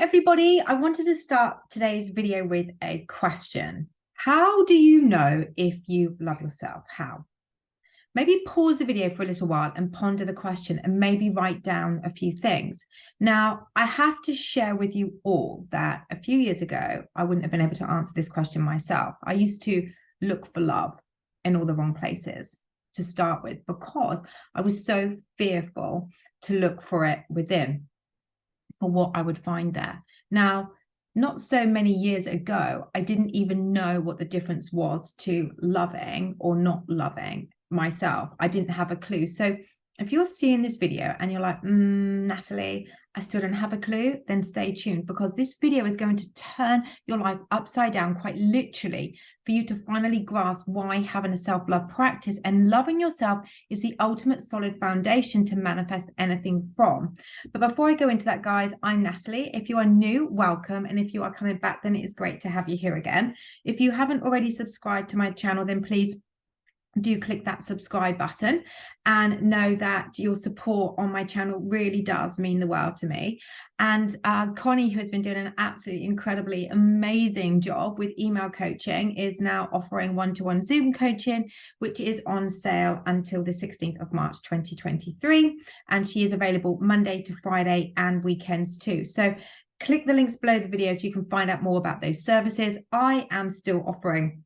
everybody. I wanted to start today's video with a question. How do you know if you love yourself? How? Maybe pause the video for a little while and ponder the question and maybe write down a few things. Now, I have to share with you all that a few years ago, I wouldn't have been able to answer this question myself. I used to look for love in all the wrong places to start with because I was so fearful to look for it within, for what I would find there. Now, not so many years ago, I didn't even know what the difference was to loving or not loving myself. I didn't have a clue. So if you're seeing this video and you're like, Natalie, I still don't have a clue, then stay tuned, because this video is going to turn your life upside down, quite literally, for you to finally grasp why having a self-love practice and loving yourself is the ultimate solid foundation to manifest anything from. But before I go into that, guys, I'm Natalie. If you are new, welcome. And if you are coming back, then it is great to have you here again. If you haven't already subscribed to my channel, then please do click that subscribe button and know that your support on my channel really does mean the world to me. And Connie, who has been doing an absolutely incredibly amazing job with email coaching, is now offering one-to-one Zoom coaching, which is on sale until the 16th of March 2023. And she is available Monday to Friday and weekends too. So click the links below the video so you can find out more about those services. I am still offering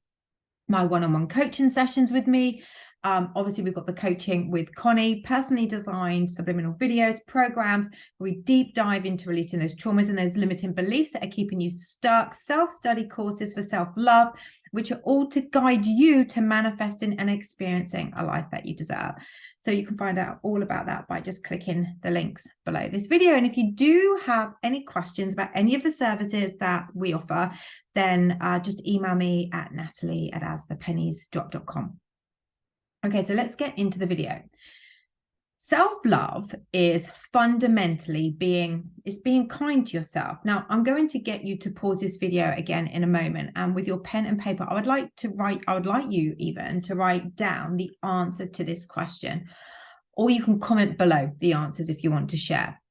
my one-on-one coaching sessions with me. Obviously, we've got the coaching with Connie, personally designed subliminal videos, programs where we deep dive into releasing those traumas and those limiting beliefs that are keeping you stuck, self-study courses for self-love, which are all to guide you to manifesting and experiencing a life that you deserve. So you can find out all about that by just clicking the links below this video. And if you do have any questions about any of the services that we offer, then just email me at natalie@asthepenniesdrop.com. Okay, so let's get into the video. Self-love is fundamentally being kind to yourself. Now, I'm going to get you to pause this video again in a moment, and with your pen and paper, I would like you even to write down the answer to this question, or you can comment below the answers if you want to share.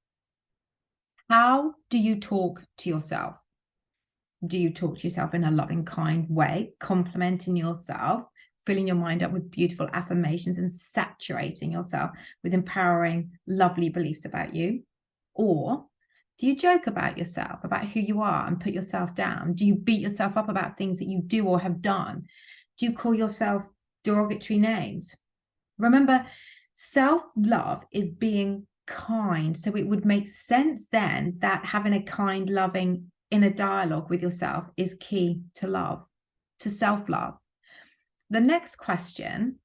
How do you talk to yourself? Do you talk to yourself in a loving, kind way, complimenting yourself, filling your mind up with beautiful affirmations and saturating yourself with empowering, lovely beliefs about you? Or do you joke about yourself, about who you are, and put yourself down? Do you beat yourself up about things that you do or have done? Do you call yourself derogatory names? Remember, self-love is being kind. So it would make sense then that having a kind, loving inner dialogue with yourself is key to love, to self-love. The next question,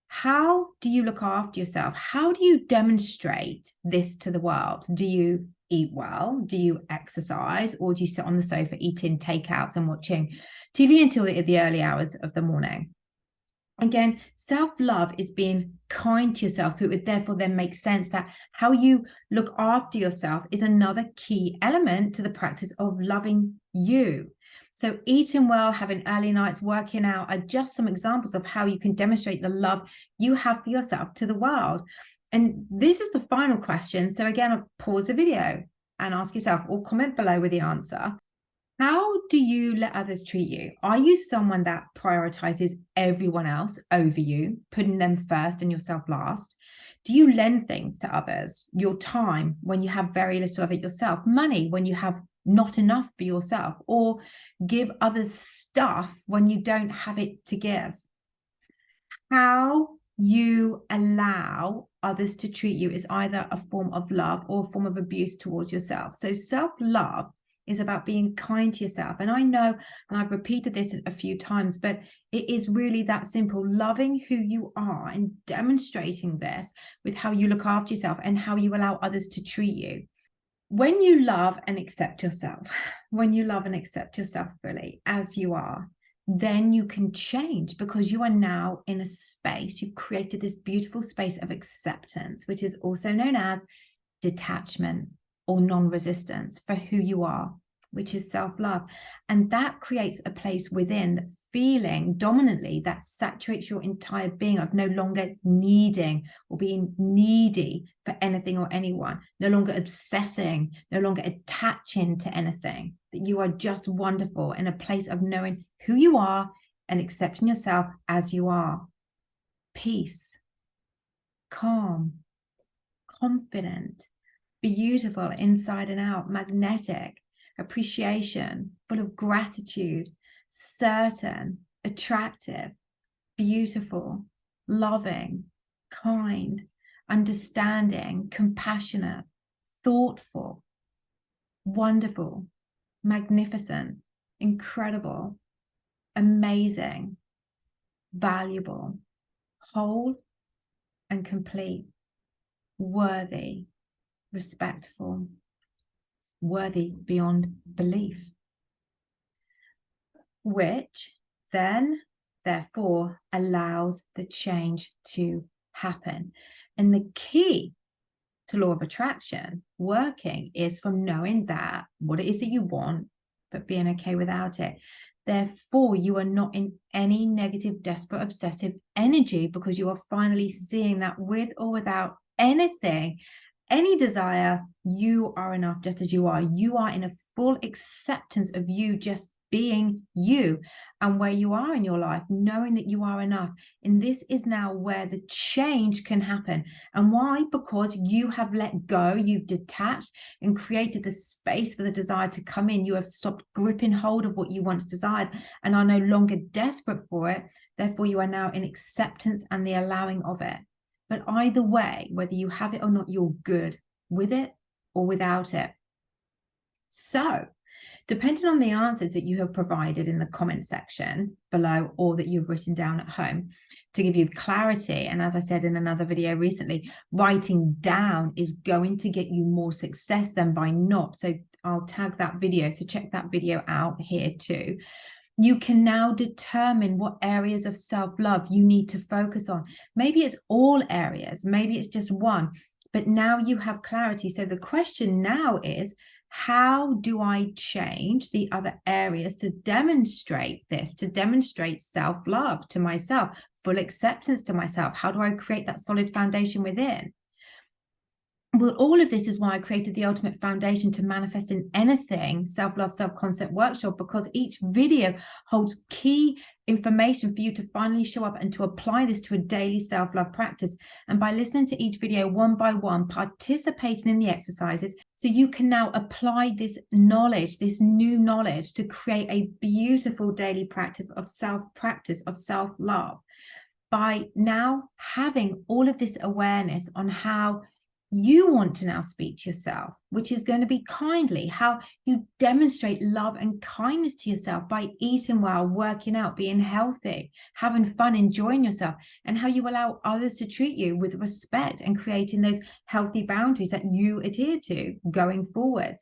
how do you look after yourself? How do you demonstrate this to the world? Do you eat well? Do you exercise? Or do you sit on the sofa eating takeouts and watching TV until the early hours of the morning? Again, self-love is being kind to yourself. So it would therefore then make sense that how you look after yourself is another key element to the practice of loving you. So eating well, having early nights, working out are just some examples of how you can demonstrate the love you have for yourself to the world. And this is the final question. So again, I'll pause the video and ask yourself, or comment below with the answer. How do you let others treat you? Are you someone that prioritizes everyone else over you, putting them first and yourself last? Do you lend things to others? Your time when you have very little of it yourself, money when you have not enough for yourself, or give others stuff when you don't have it to give? How you allow others to treat you is either a form of love or a form of abuse towards yourself. So self-love is about being kind to yourself. And I know, and I've repeated this a few times, but it is really that simple. Loving who you are and demonstrating this with how you look after yourself and how you allow others to treat you. When you love and accept yourself, fully as you are, then you can change, because you are now in a space, you've created this beautiful space of acceptance, which is also known as detachment or non-resistance for who you are, which is self-love. And that creates a place within that feeling dominantly that saturates your entire being of no longer needing or being needy for anything or anyone, no longer obsessing, no longer attaching to anything, that you are just wonderful in a place of knowing who you are and accepting yourself as you are. Peace, calm, confident, beautiful inside and out, magnetic, appreciation, full of gratitude, certain, attractive, beautiful, loving, kind, understanding, compassionate, thoughtful, wonderful, magnificent, incredible, amazing, valuable, whole and complete, worthy, respectful, worthy beyond belief, which then therefore allows the change to happen. And the key to law of attraction working is from knowing that what it is that you want, but being okay without it. Therefore, you are not in any negative, desperate, obsessive energy, because you are finally seeing that with or without anything, any desire, you are enough just as you are. You are in a full acceptance of you just being you and where you are in your life, knowing that you are enough. And this is now where the change can happen. And why? Because you have let go, you've detached and created the space for the desire to come in. You have stopped gripping hold of what you once desired and are no longer desperate for it. Therefore, you are now in acceptance and the allowing of it. But either way, whether you have it or not, you're good with it or without it. So, depending on the answers that you have provided in the comment section below or that you've written down at home to give you clarity, and as I said in another video recently, writing down is going to get you more success than by not. So I'll tag that video, so check that video out here too. You can now determine what areas of self-love you need to focus on. Maybe it's all areas, maybe it's just one, but now you have clarity. So the question now is, how do I change the other areas to demonstrate this, to demonstrate self-love to myself, full acceptance to myself? How do I create that solid foundation within? Well, all of this is why I created the Ultimate Foundation to Manifest in Anything Self-Love, Self-Concept Workshop, because each video holds key information for you to finally show up and to apply this to a daily self-love practice. And by listening to each video one by one, participating in the exercises, so you can now apply this knowledge, this new knowledge, to create a beautiful daily practice of self-love. By now having all of this awareness on how you want to now speak to yourself, which is going to be kindly, how you demonstrate love and kindness to yourself by eating well, working out, being healthy, having fun, enjoying yourself, and how you allow others to treat you with respect and creating those healthy boundaries that you adhere to going forward.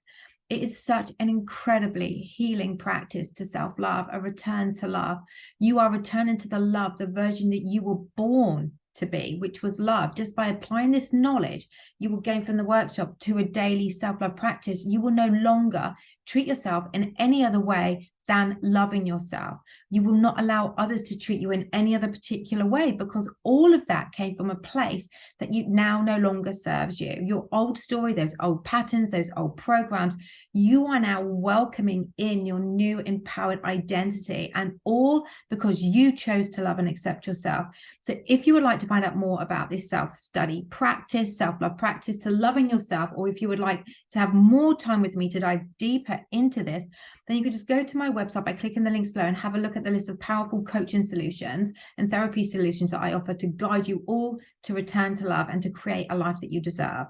It is such an incredibly healing practice to self-love, a return to love. You are returning to the love, the version that you were born to be, which was love. Just by applying this knowledge you will gain from the workshop to a daily self-love practice, you will no longer treat yourself in any other way than loving yourself. You will not allow others to treat you in any other particular way, because all of that came from a place that you now no longer serves you. Your old story, those old patterns, those old programs, you are now welcoming in your new empowered identity, and all because you chose to love and accept yourself. So if you would like to find out more about this self-study practice, self-love practice to loving yourself, or if you would like to have more time with me to dive deeper into this, then you could just go to my website by clicking the links below and have a look at the list of powerful coaching solutions and therapy solutions that I offer to guide you all to return to love and to create a life that you deserve.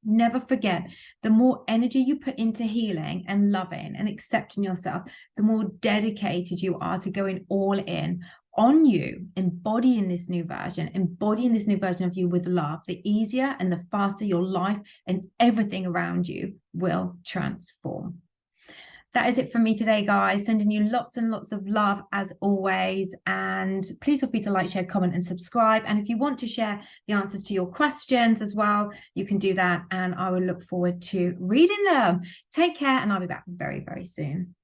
Never forget, the more energy you put into healing and loving and accepting yourself, the more dedicated you are to going all in on you, embodying this new version of you with love, the easier and the faster your life and everything around you will transform. That is it for me today, guys. Sending you lots and lots of love as always. And please feel free to like, share, comment, and subscribe. And if you want to share the answers to your questions as well, you can do that. And I will look forward to reading them. Take care, and I'll be back very, very soon.